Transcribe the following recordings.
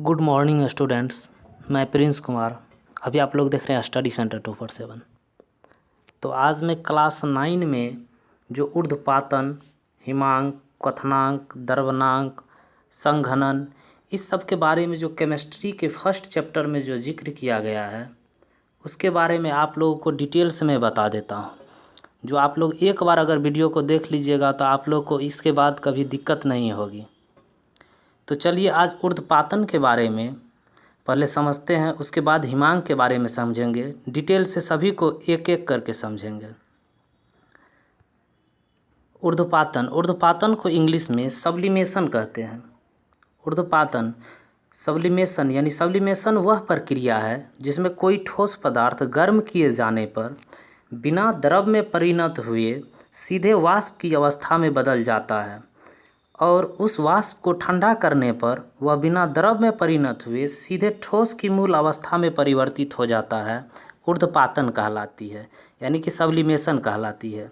Good morning students. मैं Prince Kumar. अभी आप लोग देख रहे हैं स्टडी सेंटर 247। तो आज मैं क्लास 9 में जो ऊर्ध्वपातन, हिमांक, क्वथनांक, द्रवनांक, संघनन, इस सब के बारे में जो केमिस्ट्री के फर्स्ट चैप्टर में जो जिक्र किया गया है उसके बारे में आप लोगों को डिटेल्स में बता देता हूँ। जो आप लोग एक बार अगर वीडियो को देख लीजिएगा तो आप लोग को इसके बाद कभी दिक्कत नहीं होगी। तो चलिए आज ऊर्ध्वपातन के बारे में पहले समझते हैं, उसके बाद हिमांक के बारे में समझेंगे। डिटेल से सभी को एक एक करके समझेंगे। ऊर्ध्वपातन को इंग्लिश में सब्लिमेशन कहते हैं। ऊर्ध्वपातन सब्लिमेशन यानी सब्लिमेशन वह प्रक्रिया है जिसमें कोई ठोस पदार्थ गर्म किए जाने पर बिना द्रव में परिणत हुए सीधे वाष्प की अवस्था में बदल जाता है और उस वाष्प को ठंडा करने पर वह बिना द्रव में परिणत हुए सीधे ठोस की मूल अवस्था में परिवर्तित हो जाता है। ऊर्ध्वपातन कहलाती है, यानी कि सब्लिमेशन कहलाती है।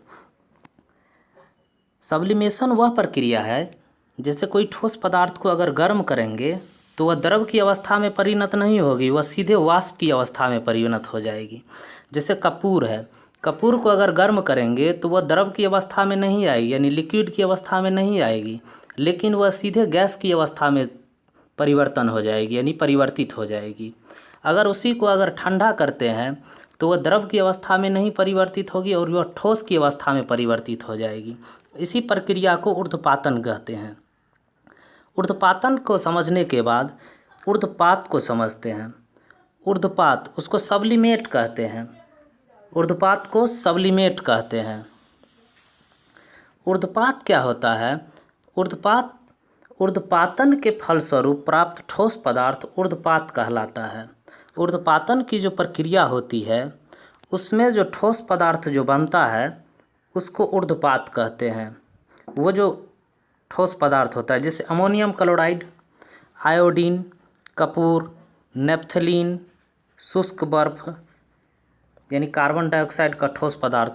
सब्लिमेशन वह प्रक्रिया है जैसे कोई ठोस पदार्थ को अगर गर्म करेंगे तो वह द्रव की अवस्था में परिणत नहीं होगी, वह सीधे वाष्प की अवस्था में परिणत हो जाएगी। जैसे कपूर है, कपूर को अगर गर्म करेंगे तो वह द्रव की अवस्था में नहीं आएगी, यानी लिक्विड की अवस्था में नहीं आएगी, लेकिन वह सीधे गैस की अवस्था में परिवर्तन हो जाएगी, यानी परिवर्तित हो जाएगी। अगर उसी को अगर ठंडा करते हैं तो वह द्रव की अवस्था में नहीं परिवर्तित होगी और वह ठोस की अवस्था में परिवर्तित हो जाएगी। इसी प्रक्रिया को ऊर्ध्वपातन कहते हैं। ऊर्ध्वपातन को समझने के बाद ऊर्ध्वपात को समझते हैं। ऊर्ध्वपात उसको सब्लिमेट कहते हैं। ऊर्ध्वपात को सब्लिमेट कहते हैं। ऊर्ध्वपात क्या होता है? ऊर्ध्वपातन के फलस्वरूप प्राप्त ठोस पदार्थ ऊर्ध्वपात कहलाता है। ऊर्ध्वपातन की जो प्रक्रिया होती है उसमें जो ठोस पदार्थ जो बनता है उसको ऊर्ध्वपात कहते हैं। वो जो ठोस पदार्थ होता है जैसे ammonium chloride, iodine, Kapoor, naphthalene, शुष्क बर्फ यानी कार्बन डाइऑक्साइड का ठोस पदार्थ,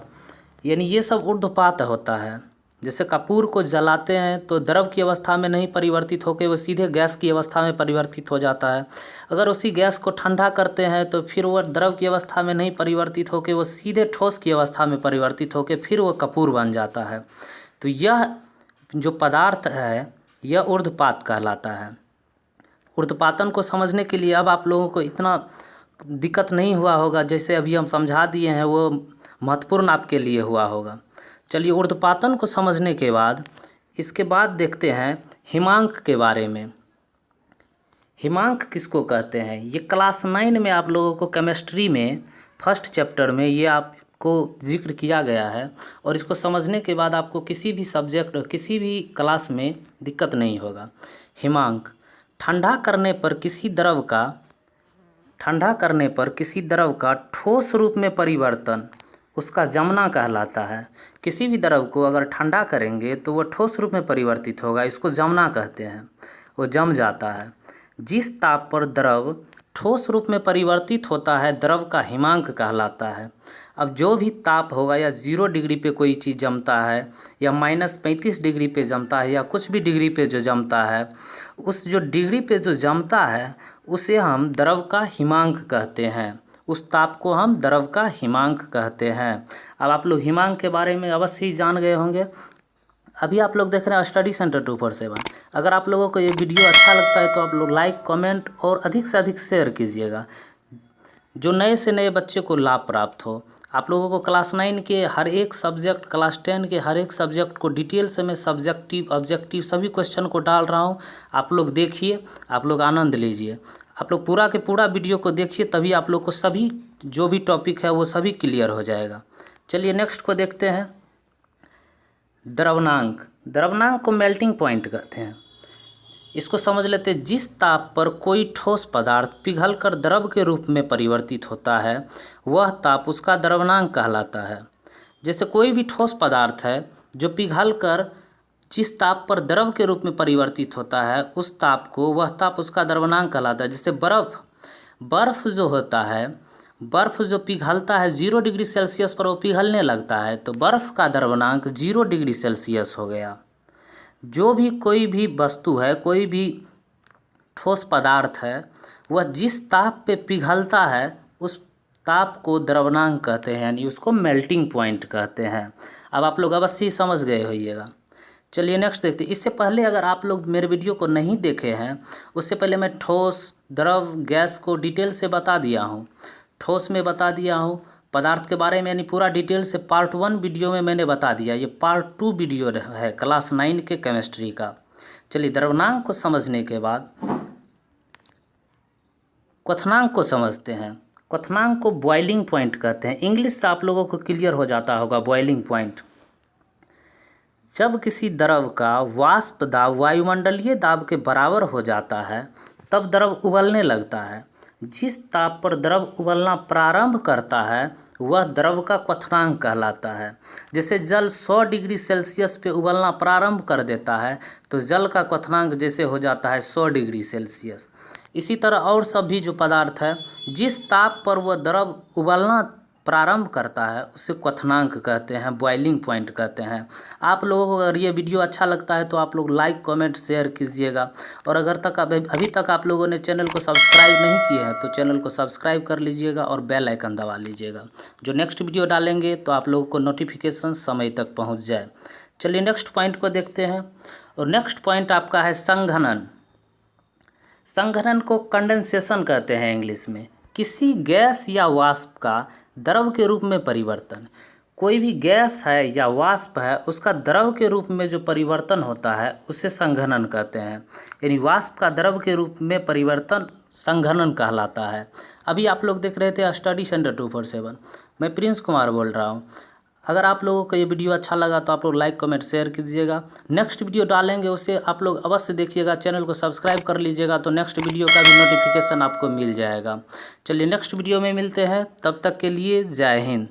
यानी ये सब ऊर्ध्वपात होता है। जैसे कपूर को जलाते हैं तो द्रव की अवस्था में नहीं परिवर्तित होकर वो सीधे गैस की अवस्था में परिवर्तित हो जाता है। अगर उसी गैस को ठंडा करते हैं तो फिर वह द्रव की अवस्था में नहीं परिवर्तित होकर वो सीधे ठोस की अवस्था में परिवर्तित होकर फिर वो कपूर बन जाता है। तो यह जो पदार्थ है यह ऊर्ध्वपात कहलाता है। ऊर्ध्वपातन को समझने के लिए अब आप लोगों को इतना दिक्कत नहीं हुआ होगा, जैसे अभी हम समझा दिए हैं वो महत्वपूर्ण आपके लिए हुआ होगा। चलिए ऊर्ध्वपातन को समझने के बाद इसके बाद देखते हैं हिमांक के बारे में। हिमांक किसको कहते हैं? ये क्लास 9 में आप लोगों को केमिस्ट्री में फर्स्ट चैप्टर में ये आपको जिक्र किया गया है और इसको समझने के बाद आपको किसी भी सब्जेक्ट किसी भी क्लास में दिक्कत नहीं होगा। हिमांक ठंडा करने पर किसी द्रव का ठोस रूप में परिवर्तन उसका जमना कहलाता है। किसी भी द्रव को अगर ठंडा करेंगे तो वह ठोस रूप में परिवर्तित होगा, इसको जमना कहते हैं, वो जम जाता है। जिस ताप पर द्रव ठोस रूप में परिवर्तित होता है द्रव का हिमांक कहलाता है। अब जो भी ताप होगा या 0 डिग्री पे कोई चीज़ जमता है या -35 डिग्री पे जमता है या कुछ भी डिग्री पे जो जमता है, उस जो डिग्री पे जो जमता है उसे हम द्रव का हिमांक कहते हैं। उस ताप को हम द्रव का हिमांक कहते हैं। अब आप लोग हिमांक के बारे में अवश्य ही जान गए होंगे। अभी आप लोग देख रहे हैं स्टडी सेंटर 247। अगर आप लोगों को ये वीडियो अच्छा लगता है तो आप लोग लाइक, कमेंट और अधिक से अधिक शेयर कीजिएगा, जो नए से नए बच्चे को लाभ प्राप्त हो। आप लोगों को क्लास 9 के हर एक सब्जेक्ट, क्लास 10 के हर एक सब्जेक्ट को डिटेल से मैं सब्जेक्टिव, ऑब्जेक्टिव सभी क्वेश्चन को डाल रहा हूँ। आप लोग देखिए, आप लोग आनंद लीजिए। आप लोग पूरा के पूरा वीडियो को देखिए, तभी आप लोग को सभी जो भी टॉपिक है वो सभी क्लियर हो जाएगा। चलिए नेक्स्ट को देखते हैं। द्रवनांक को मेल्टिंग पॉइंट कहते हैं। इसको समझ लेते हैं। जिस ताप पर कोई ठोस पदार्थ पिघलकर द्रव के रूप में परिवर्तित होता है वह ताप उसका द्रवनांक कहलाता है। जैसे कोई भी ठोस पदार्थ है जो पिघलकर जिस ताप पर द्रव के रूप में परिवर्तित होता है उस ताप को, वह ताप उसका द्रवनांक कहलाता है। जैसे बर्फ़ जो होता है, बर्फ़ जो पिघलता है 0 डिग्री सेल्सियस पर वो पिघलने लगता है तो बर्फ़ का द्रवनांक 0 डिग्री सेल्सियस हो गया। जो भी कोई भी वस्तु है, कोई भी ठोस पदार्थ है वह जिस ताप पे पिघलता है उस ताप को द्रवनांक कहते हैं, यानी उसको मेल्टिंग पॉइंट कहते हैं। अब आप लोग अवश्य ही समझ गए होइएगा। चलिए नेक्स्ट देखते हैं। इससे पहले अगर आप लोग मेरे वीडियो को नहीं देखे हैं, उससे पहले मैं ठोस, द्रव, गैस को डिटेल से बता दिया हूँ। ठोस में बता दिया हूँ पदार्थ के बारे में, यानी पूरा डिटेल से पार्ट 1 वीडियो में मैंने बता दिया। ये पार्ट 2 वीडियो है क्लास 9 के केमिस्ट्री का। चलिए द्रवनांक को समझने के बाद क्वथनांक को समझते हैं। क्वथनांक को बॉइलिंग पॉइंट कहते हैं। इंग्लिश से आप लोगों को क्लियर हो जाता होगा बॉइलिंग पॉइंट। जब किसी द्रव का वाष्प दाब वायुमंडलीय दाब के बराबर हो जाता है तब द्रव उबलने लगता है। जिस ताप पर द्रव उबलना प्रारंभ करता है वह द्रव का क्वथनांक कहलाता है। जैसे जल 100 डिग्री सेल्सियस पे उबलना प्रारंभ कर देता है तो जल का क्वथनांक जैसे हो जाता है 100 डिग्री सेल्सियस। इसी तरह और सब भी जो पदार्थ है जिस ताप पर वह द्रव उबलना प्रारंभ करता है उसे क्वथनांक कहते हैं, बॉइलिंग पॉइंट कहते हैं। आप लोगों को अगर ये वीडियो अच्छा लगता है तो आप लोग लाइक, कमेंट, शेयर कीजिएगा। और अगर अभी तक आप लोगों ने चैनल को सब्सक्राइब नहीं किए हैं तो चैनल को सब्सक्राइब कर लीजिएगा और बेल आइकन दबा लीजिएगा, जो नेक्स्ट वीडियो डालेंगे तो आप लोगों को नोटिफिकेशन समय तक पहुँच जाए। चलिए नेक्स्ट पॉइंट को देखते हैं। और नेक्स्ट पॉइंट आपका है संघनन। संघनन को कंडेंसेशन कहते हैं इंग्लिश में। किसी गैस या वाष्प का द्रव के रूप में परिवर्तन। कोई भी गैस है या वाष्प है उसका द्रव के रूप में जो परिवर्तन होता है उसे संघनन कहते हैं। यानी वाष्प का द्रव के रूप में परिवर्तन संघनन कहलाता है। अभी आप लोग देख रहे थे स्टडी सेंटर 247। मैं प्रिंस कुमार बोल रहा हूँ। अगर आप लोगों को ये वीडियो अच्छा लगा तो आप लोग लाइक, कमेंट, शेयर कीजिएगा। नेक्स्ट वीडियो डालेंगे उसे आप लोग अवश्य देखिएगा। चैनल को सब्सक्राइब कर लीजिएगा तो नेक्स्ट वीडियो का भी नोटिफिकेशन आपको मिल जाएगा। चलिए नेक्स्ट वीडियो में मिलते हैं, तब तक के लिए जय हिंद।